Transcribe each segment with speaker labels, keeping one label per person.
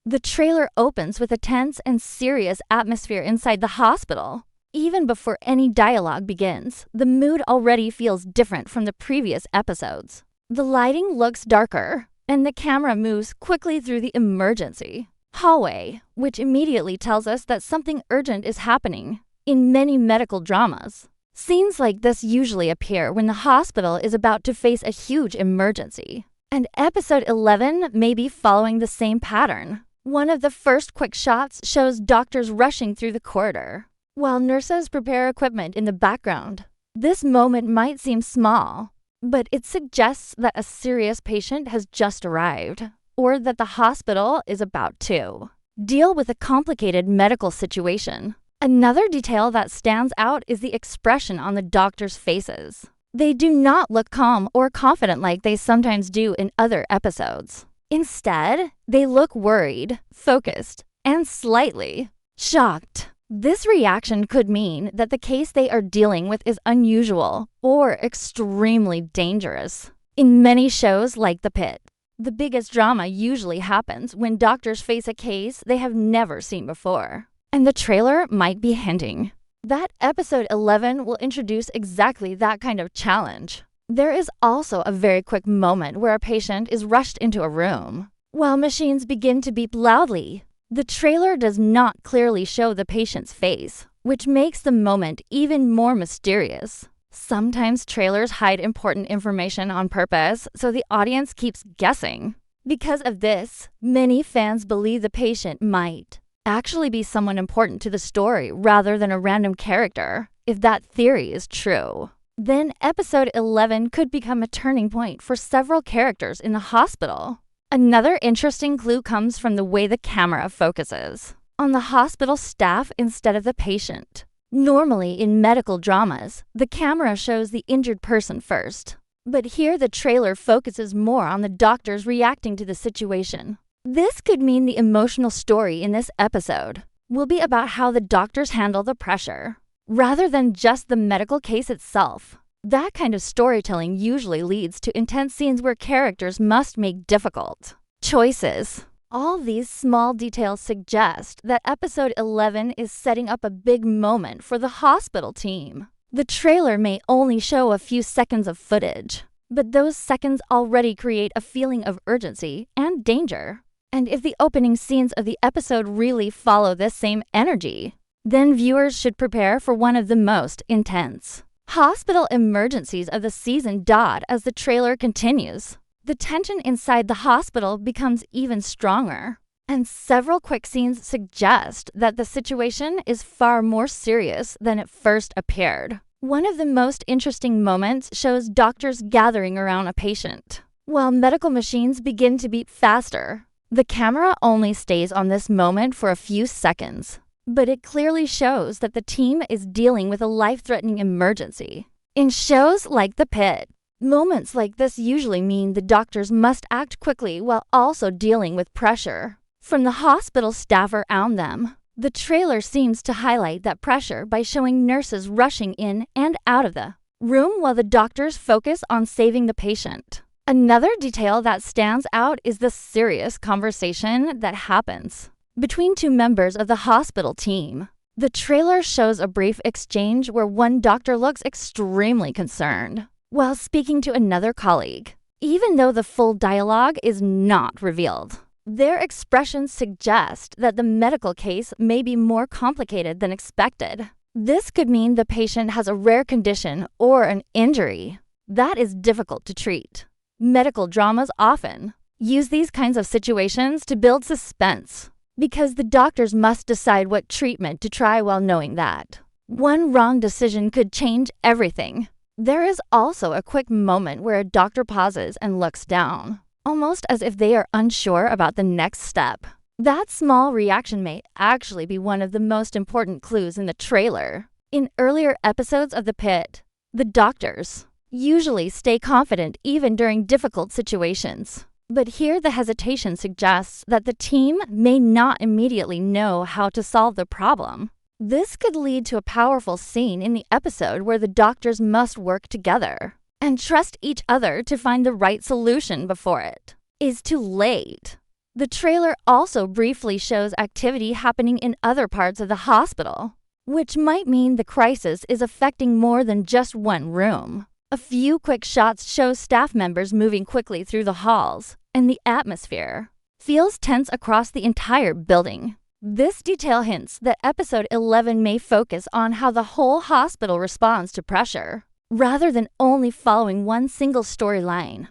Speaker 1: The trailer opens with a tense and serious atmosphere inside the hospital. Even before any dialogue begins, the mood already feels different from the previous episodes. The lighting looks darker, and the camera moves quickly through the emergency hallway, which immediately tells us that something urgent is happening. In many medical dramas, scenes like this usually appear when the hospital is about to face a huge emergency. And episode 11 may be following the same pattern. One of the first quick shots shows doctors rushing through the corridor, while nurses prepare equipment in the background. This moment might seem small, but it suggests that a serious patient has just arrived, or that the hospital is about to deal with a complicated medical situation. Another detail that stands out is the expression on the doctors' faces. They do not look calm or confident like they sometimes do in other episodes. Instead, they look worried, focused, and slightly shocked. This reaction could mean that the case they are dealing with is unusual or extremely dangerous. In many shows like The Pitt, the biggest drama usually happens when doctors face a case they have never seen before. And the trailer might be hinting that episode 11 will introduce exactly that kind of challenge. There is also a very quick moment where a patient is rushed into a room, while machines begin to beep loudly. The trailer does not clearly show the patient's face, which makes the moment even more mysterious. Sometimes trailers hide important information on purpose, so the audience keeps guessing. Because of this, many fans believe the patient might actually be someone important to the story rather than a random character. If that theory is true, then episode 11 could become a turning point for several characters in the hospital. Another interesting clue comes from the way the camera focuses on the hospital staff instead of the patient. Normally, in medical dramas, the camera shows the injured person first, but here the trailer focuses more on the doctors reacting to the situation. This could mean the emotional story in this episode will be about how the doctors handle the pressure, rather than just the medical case itself. That kind of storytelling usually leads to intense scenes where characters must make difficult choices. All these small details suggest that episode 11 is setting up a big moment for the hospital team. The trailer may only show a few seconds of footage, but those seconds already create a feeling of urgency and danger. And if the opening scenes of the episode really follow this same energy, then viewers should prepare for one of the most intense hospital emergencies of the season. As the trailer continues, the tension inside the hospital becomes even stronger, and several quick scenes suggest that the situation is far more serious than it first appeared. One of the most interesting moments shows doctors gathering around a patient, while medical machines begin to beep faster. The camera only stays on this moment for a few seconds, but it clearly shows that the team is dealing with a life-threatening emergency. In shows like The Pitt, moments like this usually mean the doctors must act quickly while also dealing with pressure from the hospital staff around them. The trailer seems to highlight that pressure by showing nurses rushing in and out of the room while the doctors focus on saving the patient. Another detail that stands out is the serious conversation that happens between two members of the hospital team. The trailer shows a brief exchange where one doctor looks extremely concerned while speaking to another colleague. Even though the full dialogue is not revealed, their expressions suggest that the medical case may be more complicated than expected. This could mean the patient has a rare condition or an injury that is difficult to treat. Medical dramas often use these kinds of situations to build suspense, because the doctors must decide what treatment to try while knowing that one wrong decision could change everything. There is also a quick moment where a doctor pauses and looks down, almost as if they are unsure about the next step. That small reaction may actually be one of the most important clues in the trailer. In earlier episodes of The Pitt, the doctors usually stay confident even during difficult situations. But here the hesitation suggests that the team may not immediately know how to solve the problem. This could lead to a powerful scene in the episode where the doctors must work together and trust each other to find the right solution before it is too late. The trailer also briefly shows activity happening in other parts of the hospital, which might mean the crisis is affecting more than just one room. A few quick shots show staff members moving quickly through the halls, and the atmosphere feels tense across the entire building. This detail hints that episode 11 may focus on how the whole hospital responds to pressure, rather than only following one single storyline.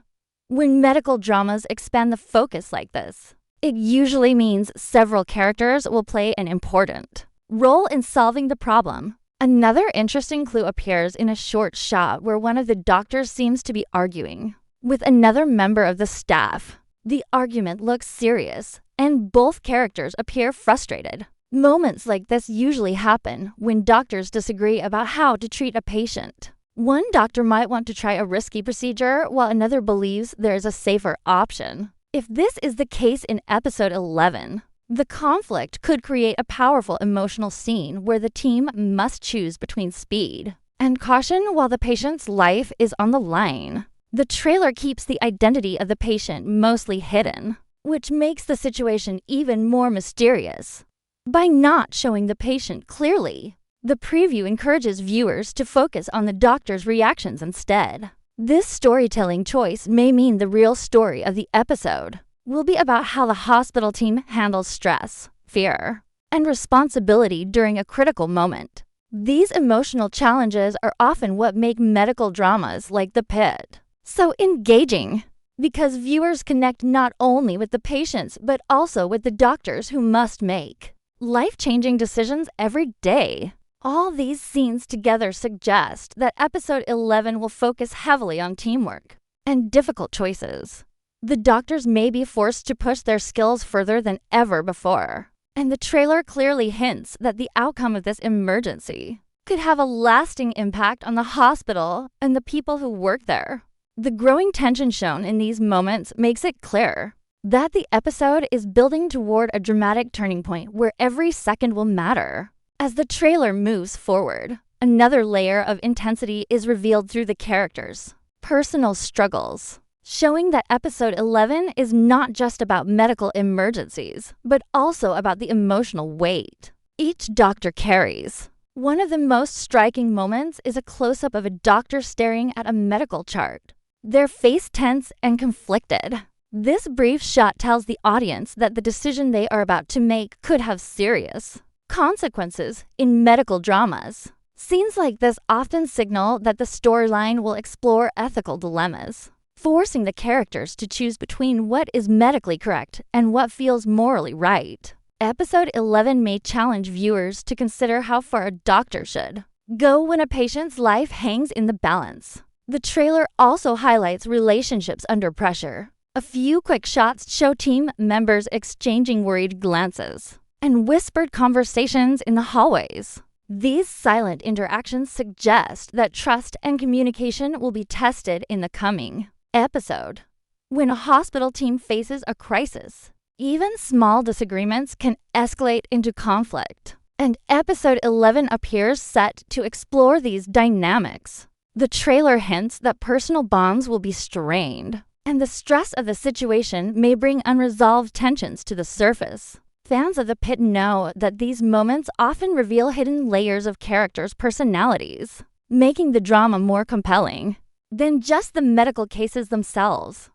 Speaker 1: When medical dramas expand the focus like this, it usually means several characters will play an important role in solving the problem. Another interesting clue appears in a short shot where one of the doctors seems to be arguing with another member of the staff. The argument looks serious, and both characters appear frustrated. Moments like this usually happen when doctors disagree about how to treat a patient. One doctor might want to try a risky procedure, while another believes there is a safer option. If this is the case in episode 11, the conflict could create a powerful emotional scene where the team must choose between speed and caution while the patient's life is on the line. The trailer keeps the identity of the patient mostly hidden, which makes the situation even more mysterious. By not showing the patient clearly, the preview encourages viewers to focus on the doctor's reactions instead. This storytelling choice may mean the real story of the episode will be about how the hospital team handles stress, fear, and responsibility during a critical moment. These emotional challenges are often what make medical dramas like The Pitt so engaging, because viewers connect not only with the patients but also with the doctors who must make life-changing decisions every day. All these scenes together suggest that episode 11 will focus heavily on teamwork and difficult choices. The doctors may be forced to push their skills further than ever before, and the trailer clearly hints that the outcome of this emergency could have a lasting impact on the hospital and the people who work there. The growing tension shown in these moments makes it clear that the episode is building toward a dramatic turning point where every second will matter. As the trailer moves forward, another layer of intensity is revealed through the characters' personal struggles, showing that episode 11 is not just about medical emergencies, but also about the emotional weight each doctor carries. One of the most striking moments is a close-up of a doctor staring at a medical chart, their face tense and conflicted. This brief shot tells the audience that the decision they are about to make could have serious consequences in medical dramas. Scenes like this often signal that the storyline will explore ethical dilemmas, forcing the characters to choose between what is medically correct and what feels morally right. Episode 11 may challenge viewers to consider how far a doctor should go when a patient's life hangs in the balance. The trailer also highlights relationships under pressure. A few quick shots show team members exchanging worried glances and whispered conversations in the hallways. These silent interactions suggest that trust and communication will be tested in the coming episode. When a hospital team faces a crisis, even small disagreements can escalate into conflict, and episode 11 appears set to explore these dynamics. The trailer hints that personal bonds will be strained, and the stress of the situation may bring unresolved tensions to the surface. Fans of The Pitt know that these moments often reveal hidden layers of characters' personalities, making the drama more compelling than just the medical cases themselves.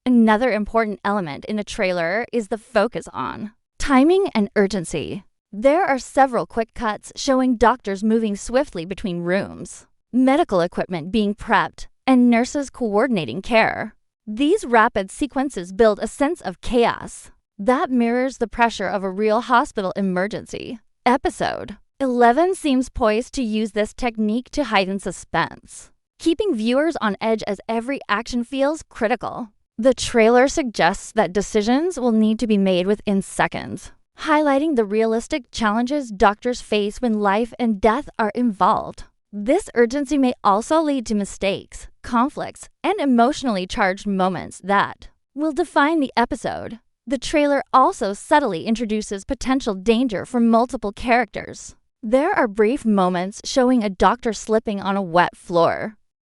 Speaker 1: Another important element in a trailer is the focus on timing and urgency. There are several quick cuts showing doctors moving swiftly between rooms, medical equipment being prepped, and nurses coordinating care. These rapid sequences build a sense of chaos that mirrors the pressure of a real hospital emergency. Episode 11 seems poised to use this technique to heighten suspense, keeping viewers on edge as every action feels critical. The trailer suggests that decisions will need to be made within seconds, highlighting the realistic challenges doctors face when life and death are involved. This urgency may also lead to mistakes, conflicts, and emotionally charged moments that will define the episode. The trailer also subtly introduces potential danger for multiple characters. There are brief moments showing a doctor slipping on a wet floor,